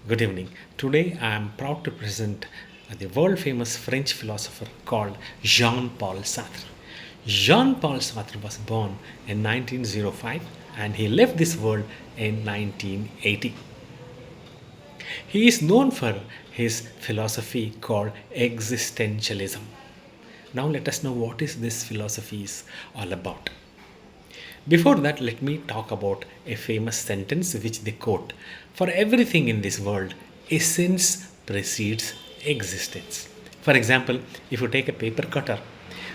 Good evening. Today I am proud to present the world famous French philosopher called Jean Paul Sartre. Jean Paul Sartre was born in 1905 and he left this world in 1980. He is known for his philosophy called existentialism. Now let us know what is this philosophy is all about. Before that, let me talk about a famous sentence which they quote. For everything in this world, essence precedes existence. For example, if you take a paper cutter,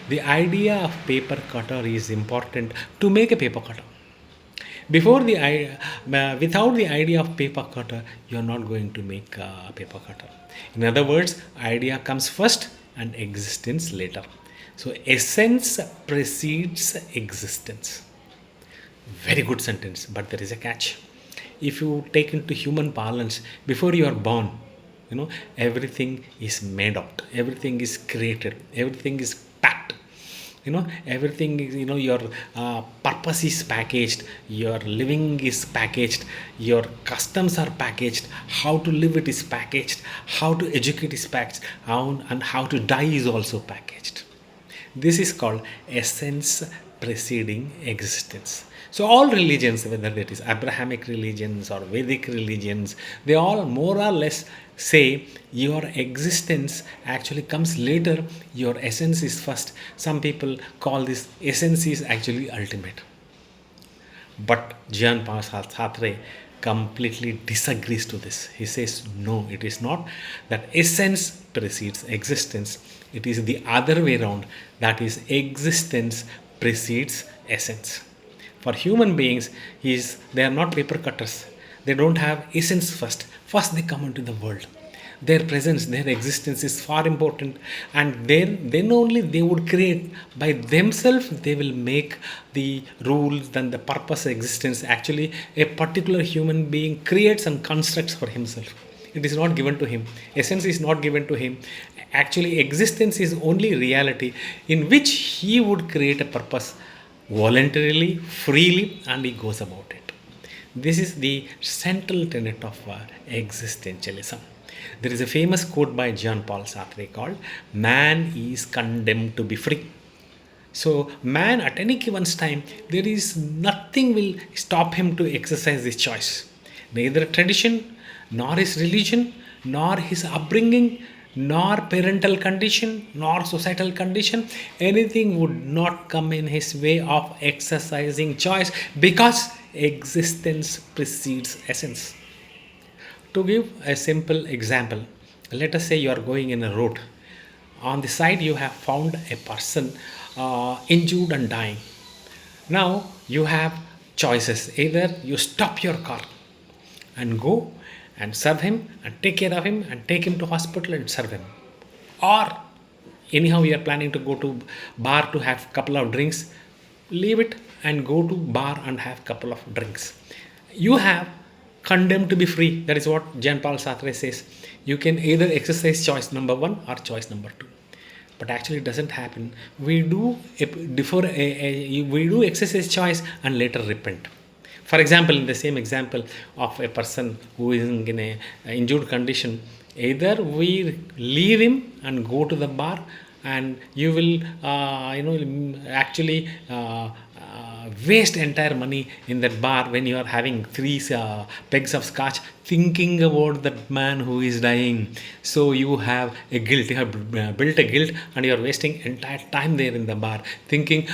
the idea of paper cutter is important to make a paper cutter. Without the idea of paper cutter, you are not going to make a paper cutter. In other words, idea comes first and existence later. So essence precedes existence. Very good sentence, but there is a catch. If you take into human parlance, before you are born, everything is made out, everything is created, everything is packed. Everything is, your purpose is packaged, your living is packaged, your customs are packaged, how to live it is packaged, how to educate is packaged, and how to die is also packaged. This is called essence preceding existence. So all religions, whether it is Abrahamic religions or Vedic religions, they all more or less say your existence actually comes later, your essence is first. Some people call this essence is actually ultimate. But Jean Paul Sartre completely disagrees to this. He says, no, it is not that essence precedes existence. It is the other way around. That is, existence precedes essence. For human beings, they are not paper cutters. They don't have essence first. First, they come into the world. Their presence, their existence is far important, and then only they would create by themselves. They will make the rules and the purpose of existence. Actually, a particular human being creates and constructs for himself. It is not given to him. Essence is not given to him. Actually, existence is only reality in which he would create a purpose voluntarily, freely, and he goes about it. This is the central tenet of existentialism. There is a famous quote by Jean Paul Sartre called, "Man is condemned to be free." So, man at any given time, there is nothing will stop him to exercise this choice. Neither tradition, nor his religion, nor his upbringing, nor parental condition, nor societal condition, anything would not come in his way of exercising choice, because existence precedes essence. To give a simple example, let us say you are going in a road. On the side, you have found a person injured and dying. Now you have choices. Either you stop your car and go and serve him and take care of him and take him to hospital and serve him, or anyhow you are planning to go to bar to have couple of drinks, leave it and go to bar and have couple of drinks. You have condemned to be free. That is what Jean Paul Sartre says. You can either exercise choice number 1 or choice number 2. But actually it doesn't happen. We do exercise choice and later repent. For example, in the same example of a person who is in a injured condition, either we leave him and go to the bar, and you will actually waste entire money in that bar when you are having 3 pegs of scotch thinking about that man who is dying. So you have a guilt, you have built a guilt, and you are wasting entire time there in the bar thinking,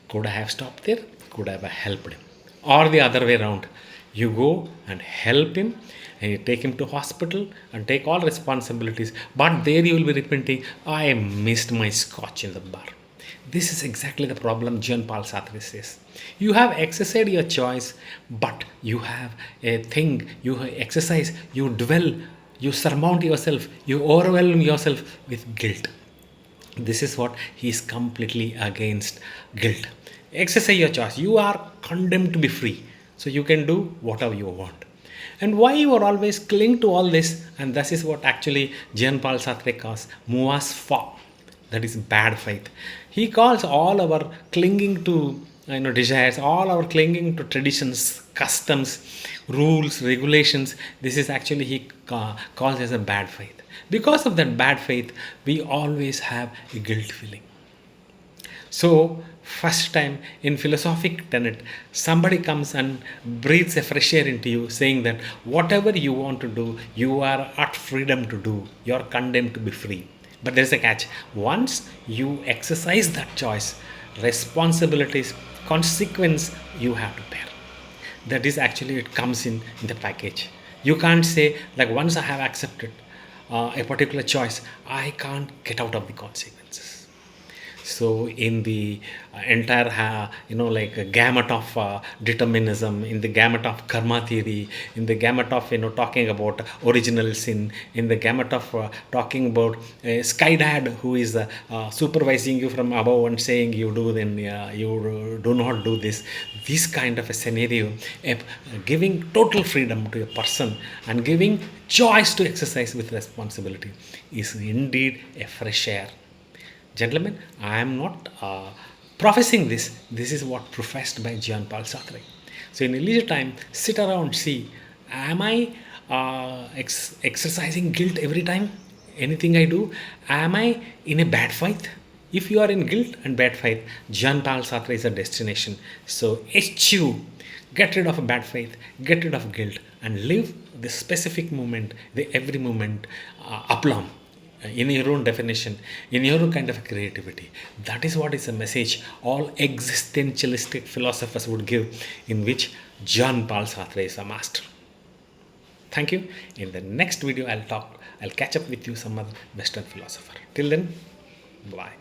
could I have stopped there, could I have helped him? Or the other way around, you go and help him and you take him to hospital and take all responsibilities, but there you will be repenting, I missed my scotch in the bar. This is exactly the problem Jean Paul Sartre says. You have exercised your choice, but you have a thing, you exercise, you dwell, you surmount yourself, you overwhelm yourself with guilt. This is what he is completely against. Guilt. Exercise your choice. You are condemned to be free. So you can do whatever you want. And why you are always cling to all this, and this is what actually Jean Paul Sartre calls mauvaise foi, that is bad faith. He calls all our clinging to desires, all our clinging to traditions, customs, rules, regulations. This is actually he calls as a bad faith. Because of that bad faith, we always have a guilt feeling. So, first time in philosophic tenet, somebody comes and breathes a fresh air into you, saying that whatever you want to do, you are at freedom to do. You are condemned to be free. But there's a catch. Once you exercise that choice, responsibilities, consequence you have to bear. That is actually it comes in the package. You can't say like once I have accepted a particular choice, I can't get out of the consequences. So in the entire like a gamut of determinism, in the gamut of karma theory, in the gamut of talking about original sin, in the gamut of talking about a sky dad who is supervising you from above and saying you do, then you do not do this kind of a scenario, uh, giving total freedom to a person and giving choice to exercise with responsibility is indeed a fresh air. Gentlemen, I am not professing this. This is what professed by Jean-Paul Sartre. So in a leisure time, sit around, see, am I exercising guilt every time? Anything I do? Am I in a bad faith? If you are in guilt and bad faith, Jean-Paul Sartre is a destination. So eschew, get rid of bad faith, get rid of guilt, and live the specific moment, the every moment aplomb in your own definition, in your own kind of creativity. That is what is a message all existentialistic philosophers would give, in which Jean Paul Sartre is a master. Thank you. In the next video, I'll catch up with you some other Western philosopher. Till then, bye.